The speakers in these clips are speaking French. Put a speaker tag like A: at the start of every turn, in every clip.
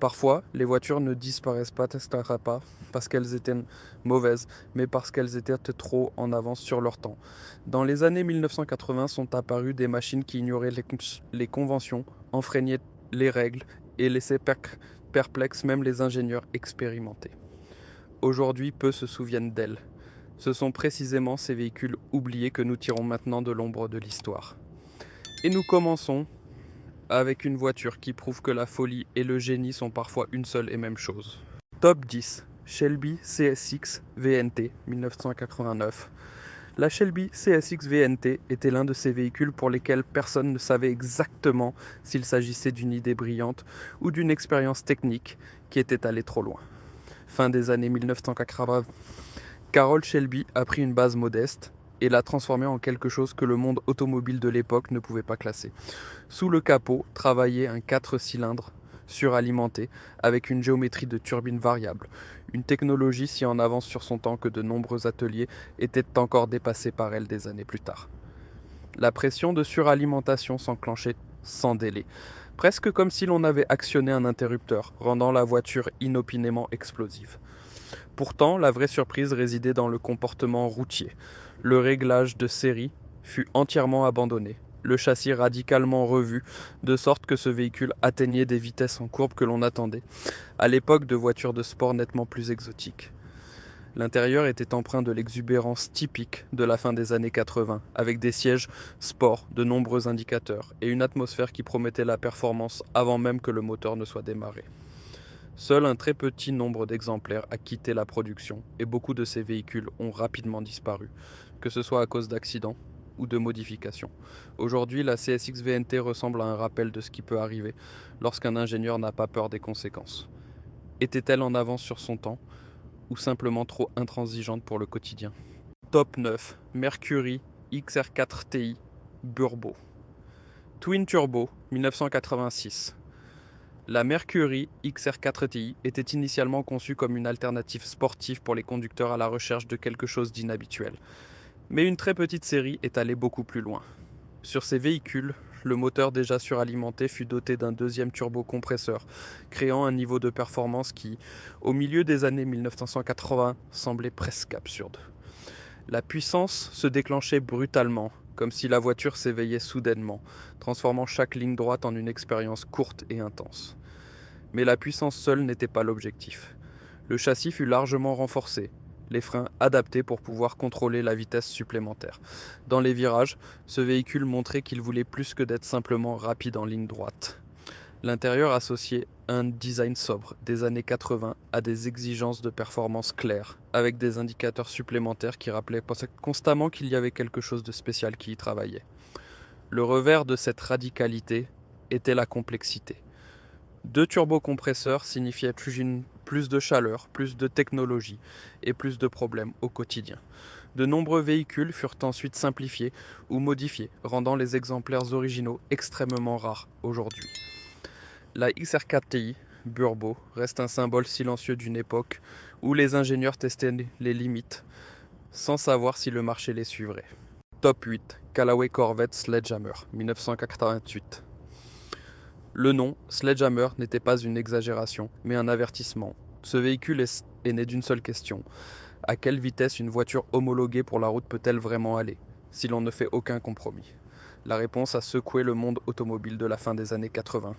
A: Parfois, les voitures ne disparaissent pas parce qu'elles étaient mauvaises, mais parce qu'elles étaient trop en avance sur leur temps. Dans les années 1980 sont apparues des machines qui ignoraient les conventions, enfreignaient les règles et laissaient perplexes même les ingénieurs expérimentés. Aujourd'hui, peu se souviennent d'elles. Ce sont précisément ces véhicules oubliés que nous tirons maintenant de l'ombre de l'histoire. Et nous commençons avec une voiture qui prouve que la folie et le génie sont parfois une seule et même chose. Top 10. Shelby CSX VNT 1989. La Shelby CSX VNT était l'un de ces véhicules pour lesquels personne ne savait exactement s'il s'agissait d'une idée brillante ou d'une expérience technique qui était allée trop loin. Fin des années 1980, Carroll Shelby a pris une base modeste et l'a transformée en quelque chose que le monde automobile de l'époque ne pouvait pas classer. Sous le capot travaillait un 4 cylindres suralimenté avec une géométrie de turbine variable, une technologie si en avance sur son temps que de nombreux ateliers étaient encore dépassés par elle des années plus tard. La pression de suralimentation s'enclenchait sans délai, presque comme si l'on avait actionné un interrupteur, rendant la voiture inopinément explosive. Pourtant, la vraie surprise résidait dans le comportement routier. Le réglage de série fut entièrement abandonné, le châssis radicalement revu, de sorte que ce véhicule atteignait des vitesses en courbe que l'on attendait, à l'époque de voitures de sport nettement plus exotiques. L'intérieur était empreint de l'exubérance typique de la fin des années 80, avec des sièges sport, de nombreux indicateurs, et une atmosphère qui promettait la performance avant même que le moteur ne soit démarré. Seul un très petit nombre d'exemplaires a quitté la production et beaucoup de ces véhicules ont rapidement disparu, que ce soit à cause d'accidents ou de modifications. Aujourd'hui, la CSX VNT ressemble à un rappel de ce qui peut arriver lorsqu'un ingénieur n'a pas peur des conséquences. Était-elle en avance sur son temps ou simplement trop intransigeante pour le quotidien? Top 9. Mercury XR4 TI Burbo. Twin Turbo 1986. La Mercury XR4 TI était initialement conçue comme une alternative sportive pour les conducteurs à la recherche de quelque chose d'inhabituel. Mais une très petite série est allée beaucoup plus loin. Sur ces véhicules, le moteur déjà suralimenté fut doté d'un deuxième turbocompresseur, créant un niveau de performance qui, au milieu des années 1980, semblait presque absurde. La puissance se déclenchait brutalement, comme si la voiture s'éveillait soudainement, transformant chaque ligne droite en une expérience courte et intense. Mais la puissance seule n'était pas l'objectif. Le châssis fut largement renforcé, les freins adaptés pour pouvoir contrôler la vitesse supplémentaire. Dans les virages, ce véhicule montrait qu'il voulait plus que d'être simplement rapide en ligne droite. L'intérieur associait un design sobre des années 80 à des exigences de performance claires, avec des indicateurs supplémentaires qui rappelaient constamment qu'il y avait quelque chose de spécial qui y travaillait. Le revers de cette radicalité était la complexité. 2 turbocompresseurs signifiaient plus de chaleur, plus de technologie et plus de problèmes au quotidien. De nombreux véhicules furent ensuite simplifiés ou modifiés, rendant les exemplaires originaux extrêmement rares aujourd'hui. La XR4 TI Burbo reste un symbole silencieux d'une époque où les ingénieurs testaient les limites sans savoir si le marché les suivrait. Top 8. Callaway Corvette Sledgehammer 1988. Le nom, Sledgehammer, n'était pas une exagération, mais un avertissement. Ce véhicule est né d'une seule question. À quelle vitesse une voiture homologuée pour la route peut-elle vraiment aller, si l'on ne fait aucun compromis? La réponse a secoué le monde automobile de la fin des années 80.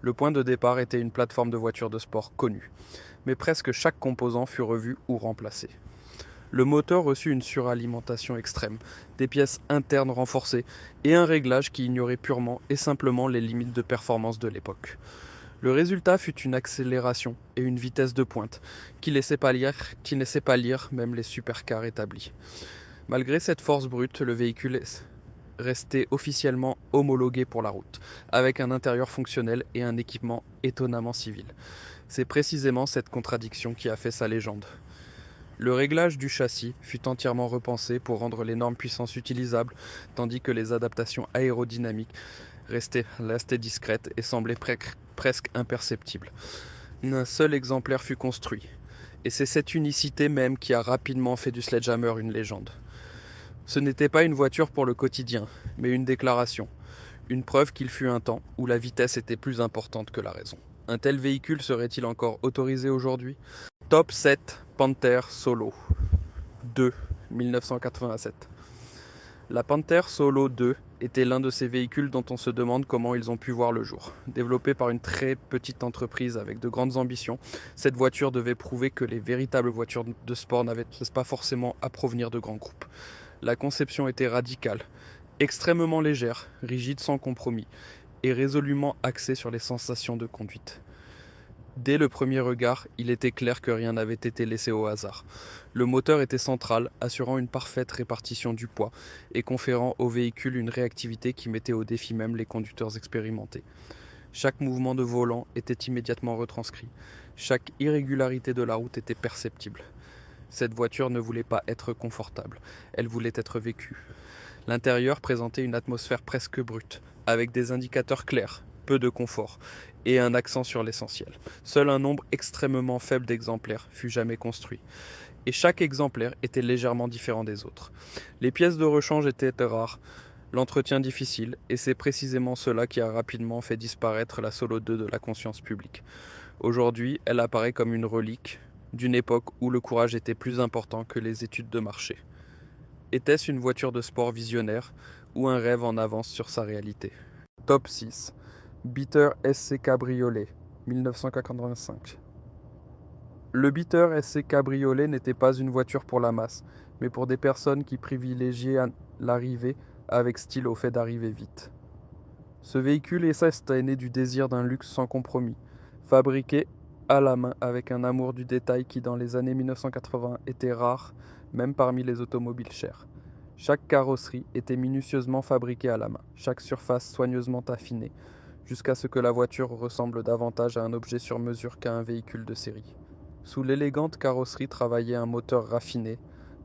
A: Le point de départ était une plateforme de voitures de sport connue, mais presque chaque composant fut revu ou remplacé. Le moteur reçut une suralimentation extrême, des pièces internes renforcées et un réglage qui ignorait purement et simplement les limites de performance de l'époque. Le résultat fut une accélération et une vitesse de pointe qui ne laissaient pas lire même les supercars établis. Malgré cette force brute, le véhicule restait officiellement homologué pour la route, avec un intérieur fonctionnel et un équipement étonnamment civil. C'est précisément cette contradiction qui a fait sa légende. Le réglage du châssis fut entièrement repensé pour rendre l'énorme puissance utilisable, tandis que les adaptations aérodynamiques restaient discrètes et semblaient presque imperceptibles. Un seul exemplaire fut construit, et c'est cette unicité même qui a rapidement fait du Sledgehammer une légende. Ce n'était pas une voiture pour le quotidien, mais une déclaration, une preuve qu'il fut un temps où la vitesse était plus importante que la raison. Un tel véhicule serait-il encore autorisé aujourd'hui? Top 7 Panther Solo 2, 1987. La Panther Solo 2 était l'un de ces véhicules dont on se demande comment ils ont pu voir le jour. Développée par une très petite entreprise avec de grandes ambitions, cette voiture devait prouver que les véritables voitures de sport n'avaient pas forcément à provenir de grands groupes. La conception était radicale, extrêmement légère, rigide sans compromis, et résolument axée sur les sensations de conduite. Dès le premier regard, il était clair que rien n'avait été laissé au hasard. Le moteur était central, assurant une parfaite répartition du poids et conférant au véhicule une réactivité qui mettait au défi même les conducteurs expérimentés. Chaque mouvement de volant était immédiatement retranscrit. Chaque irrégularité de la route était perceptible. Cette voiture ne voulait pas être confortable, elle voulait être vécue. L'intérieur présentait une atmosphère presque brute, avec des indicateurs clairs, peu de confort, et un accent sur l'essentiel. Seul un nombre extrêmement faible d'exemplaires fut jamais construit, et chaque exemplaire était légèrement différent des autres. Les pièces de rechange étaient rares, l'entretien difficile, et c'est précisément cela qui a rapidement fait disparaître la Solo 2 de la conscience publique. Aujourd'hui, elle apparaît comme une relique d'une époque où le courage était plus important que les études de marché. Était-ce une voiture de sport visionnaire ou un rêve en avance sur sa réalité? Top 6. Beater SC Cabriolet, 1985. Le Beater SC Cabriolet n'était pas une voiture pour la masse, mais pour des personnes qui privilégiaient l'arrivée avec style au fait d'arriver vite. Ce véhicule est né du désir d'un luxe sans compromis, fabriqué à la main avec un amour du détail qui dans les années 1980 était rare, même parmi les automobiles chères. Chaque carrosserie était minutieusement fabriquée à la main, chaque surface soigneusement affinée, jusqu'à ce que la voiture ressemble davantage à un objet sur mesure qu'à un véhicule de série. Sous l'élégante carrosserie travaillait un moteur raffiné,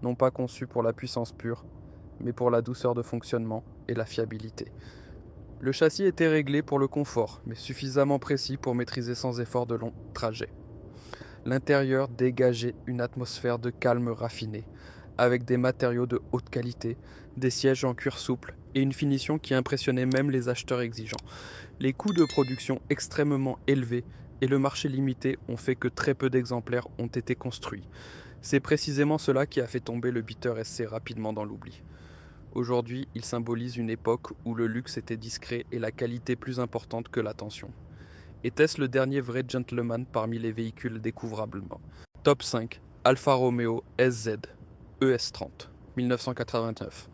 A: non pas conçu pour la puissance pure, mais pour la douceur de fonctionnement et la fiabilité. Le châssis était réglé pour le confort, mais suffisamment précis pour maîtriser sans effort de longs trajets. L'intérieur dégageait une atmosphère de calme raffiné, avec des matériaux de haute qualité, des sièges en cuir souple et une finition qui impressionnait même les acheteurs exigeants. Les coûts de production extrêmement élevés et le marché limité ont fait que très peu d'exemplaires ont été construits. C'est précisément cela qui a fait tomber le Beater SC rapidement dans l'oubli. Aujourd'hui, il symbolise une époque où le luxe était discret et la qualité plus importante que l'attention. Était-ce le dernier vrai gentleman parmi les véhicules découvrablement? Top 5. Alfa Romeo SZ ES30, 1989.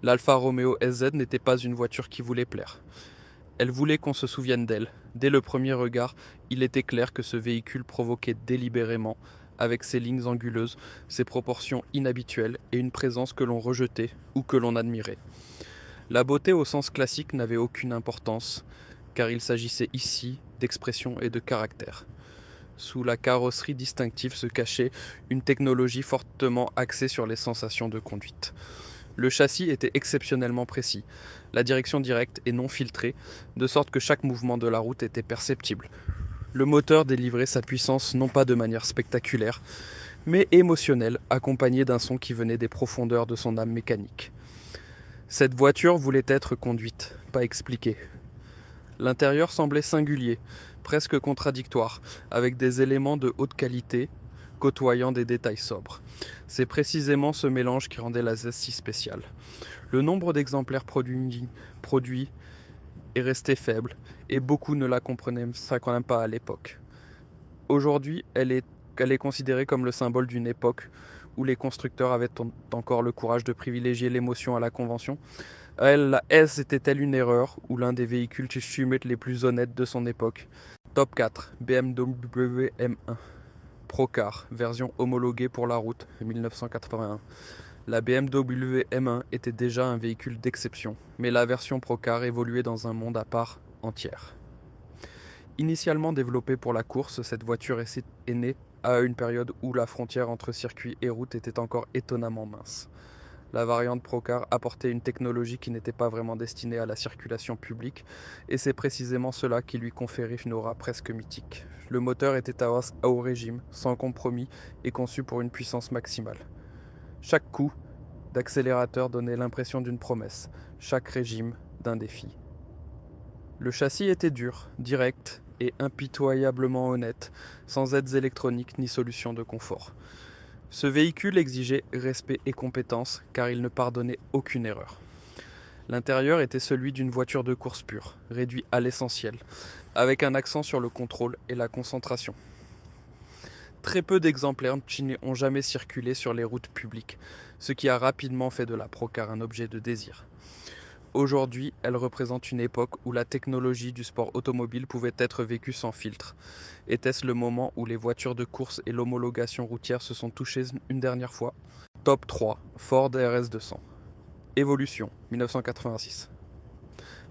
A: L'Alfa Romeo SZ n'était pas une voiture qui voulait plaire. Elle voulait qu'on se souvienne d'elle. Dès le premier regard, il était clair que ce véhicule provoquait délibérément, avec ses lignes anguleuses, ses proportions inhabituelles et une présence que l'on rejetait ou que l'on admirait. La beauté au sens classique n'avait aucune importance, car il s'agissait ici d'expression et de caractère. Sous la carrosserie distinctive se cachait une technologie fortement axée sur les sensations de conduite. Le châssis était exceptionnellement précis, la direction directe et non filtrée, de sorte que chaque mouvement de la route était perceptible. Le moteur délivrait sa puissance non pas de manière spectaculaire, mais émotionnelle, accompagnée d'un son qui venait des profondeurs de son âme mécanique. Cette voiture voulait être conduite, pas expliquée. L'intérieur semblait singulier, presque contradictoire, avec des éléments de haute qualité, côtoyant des détails sobres. C'est précisément ce mélange qui rendait la Z si spéciale. Le nombre d'exemplaires produits est resté faible, et beaucoup ne la comprenaient quand même pas à l'époque. Aujourd'hui, elle est considérée comme le symbole d'une époque où les constructeurs avaient encore le courage de privilégier l'émotion à la convention. La S était-elle une erreur ou l'un des véhicules Schumett les plus honnêtes de son époque? Top 4, BMW M1. Procar, version homologuée pour la route, 1981. La BMW M1 était déjà un véhicule d'exception, mais la version Procar évoluait dans un monde à part entière. Initialement développée pour la course, cette voiture est née à une période où la frontière entre circuit et route était encore étonnamment mince. La variante Procar apportait une technologie qui n'était pas vraiment destinée à la circulation publique, et c'est précisément cela qui lui conférait une aura presque mythique. Le moteur était à haut régime, sans compromis, et conçu pour une puissance maximale. Chaque coup d'accélérateur donnait l'impression d'une promesse, chaque régime d'un défi. Le châssis était dur, direct, et impitoyablement honnête, sans aides électroniques ni solutions de confort. Ce véhicule exigeait respect et compétence car il ne pardonnait aucune erreur. L'intérieur était celui d'une voiture de course pure, réduit à l'essentiel, avec un accent sur le contrôle et la concentration. Très peu d'exemplaires n'ont jamais circulé sur les routes publiques, ce qui a rapidement fait de la Procar un objet de désir. Aujourd'hui, elle représente une époque où la technologie du sport automobile pouvait être vécue sans filtre. Était-ce le moment où les voitures de course et l'homologation routière se sont touchées une dernière fois? Top 3, Ford RS200. Évolution, 1986.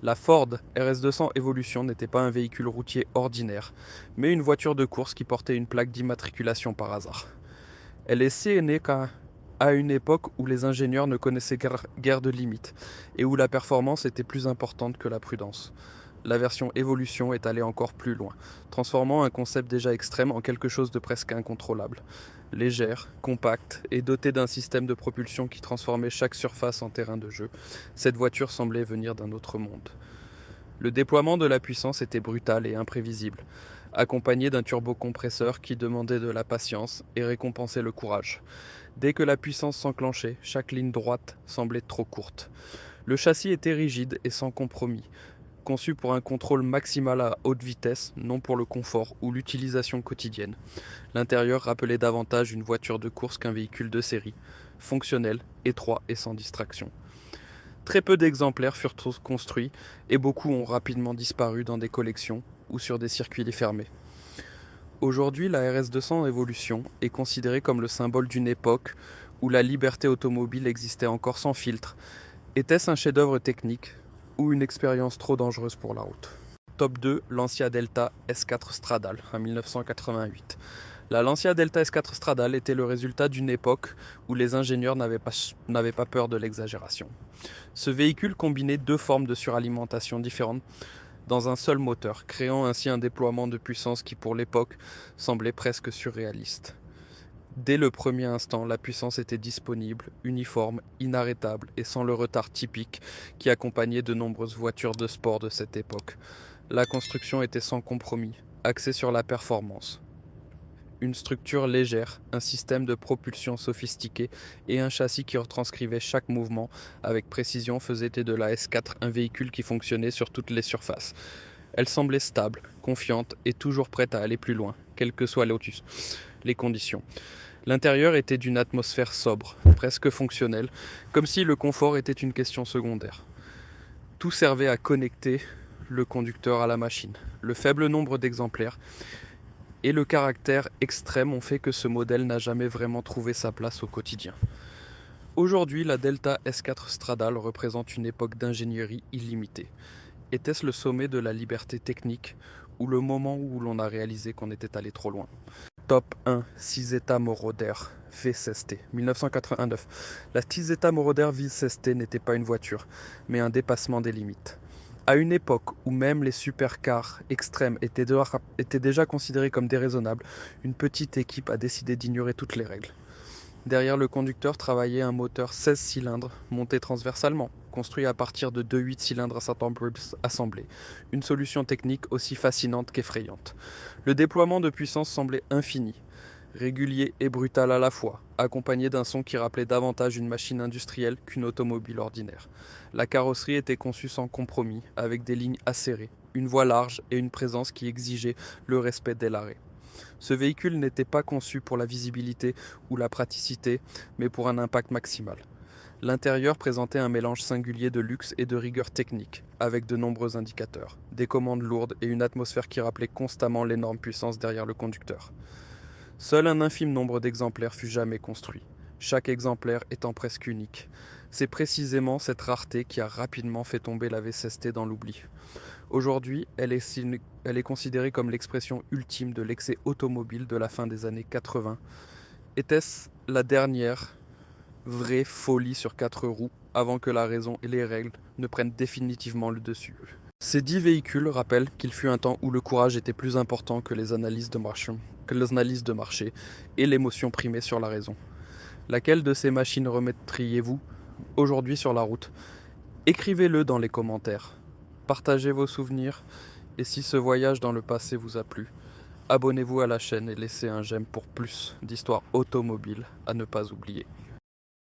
A: La Ford RS200 Evolution n'était pas un véhicule routier ordinaire, mais une voiture de course qui portait une plaque d'immatriculation par hasard. Elle est si née à une époque où les ingénieurs ne connaissaient guère de limites et où la performance était plus importante que la prudence. La version Evolution est allée encore plus loin, transformant un concept déjà extrême en quelque chose de presque incontrôlable. Légère, compacte et dotée d'un système de propulsion qui transformait chaque surface en terrain de jeu, cette voiture semblait venir d'un autre monde. Le déploiement de la puissance était brutal et imprévisible, accompagné d'un turbocompresseur qui demandait de la patience et récompensait le courage. Dès que la puissance s'enclenchait, chaque ligne droite semblait trop courte. Le châssis était rigide et sans compromis, conçu pour un contrôle maximal à haute vitesse, non pour le confort ou l'utilisation quotidienne. L'intérieur rappelait davantage une voiture de course qu'un véhicule de série, fonctionnel, étroit et sans distraction. Très peu d'exemplaires furent construits et beaucoup ont rapidement disparu dans des collections ou sur des circuits fermés. Aujourd'hui, la RS200 Evolution est considérée comme le symbole d'une époque où la liberté automobile existait encore sans filtre. Était-ce un chef-d'œuvre technique ou une expérience trop dangereuse pour la route? Top 2, Lancia Delta S4 Stradale, en 1988. La Lancia Delta S4 Stradale était le résultat d'une époque où les ingénieurs n'avaient pas peur de l'exagération. Ce véhicule combinait deux formes de suralimentation différentes dans un seul moteur, créant ainsi un déploiement de puissance qui pour l'époque semblait presque surréaliste. Dès le premier instant, la puissance était disponible, uniforme, inarrêtable et sans le retard typique qui accompagnait de nombreuses voitures de sport de cette époque. La construction était sans compromis, axée sur la performance. Une structure légère, un système de propulsion sophistiqué et un châssis qui retranscrivait chaque mouvement avec précision faisaient de la S4 un véhicule qui fonctionnait sur toutes les surfaces. Elle semblait stable, confiante et toujours prête à aller plus loin, quelles que soient les conditions. L'intérieur était d'une atmosphère sobre, presque fonctionnelle, comme si le confort était une question secondaire. Tout servait à connecter le conducteur à la machine. Le faible nombre d'exemplaires et le caractère extrême ont fait que ce modèle n'a jamais vraiment trouvé sa place au quotidien. Aujourd'hui, la Delta S4 Stradale représente une époque d'ingénierie illimitée. Était-ce le sommet de la liberté technique ou le moment où l'on a réalisé qu'on était allé trop loin? Top 1, Cisetta Moroder V16T, 1989. La Cisetta Moroder V16T n'était pas une voiture, mais un dépassement des limites. À une époque où même les supercars extrêmes étaient déjà considérés comme déraisonnables, une petite équipe a décidé d'ignorer toutes les règles. Derrière le conducteur travaillait un moteur 16 cylindres monté transversalement, construit à partir de deux 8 cylindres à St. Bribs assemblés. Une solution technique aussi fascinante qu'effrayante. Le déploiement de puissance semblait infini, régulier et brutal à la fois, accompagné d'un son qui rappelait davantage une machine industrielle qu'une automobile ordinaire. La carrosserie était conçue sans compromis, avec des lignes acérées, une voie large et une présence qui exigeait le respect dès l'arrêt. Ce véhicule n'était pas conçu pour la visibilité ou la praticité, mais pour un impact maximal. L'intérieur présentait un mélange singulier de luxe et de rigueur technique, avec de nombreux indicateurs, des commandes lourdes et une atmosphère qui rappelait constamment l'énorme puissance derrière le conducteur. Seul un infime nombre d'exemplaires fut jamais construit, chaque exemplaire étant presque unique. C'est précisément cette rareté qui a rapidement fait tomber la V16T dans l'oubli. Aujourd'hui, elle est considérée comme l'expression ultime de l'excès automobile de la fin des années 80. Était-ce la dernière vraie folie sur 4 roues avant que la raison et les règles ne prennent définitivement le dessus? Ces 10 véhicules rappellent qu'il fut un temps où le courage était plus important que les analyses de marché et l'émotion primait sur la raison. Laquelle de ces machines remettriez-vous aujourd'hui sur la route? Écrivez-le dans les commentaires. Partagez vos souvenirs Et si ce voyage dans le passé vous a plu, abonnez-vous à la chaîne et laissez un j'aime pour plus d'histoires automobiles à ne pas oublier.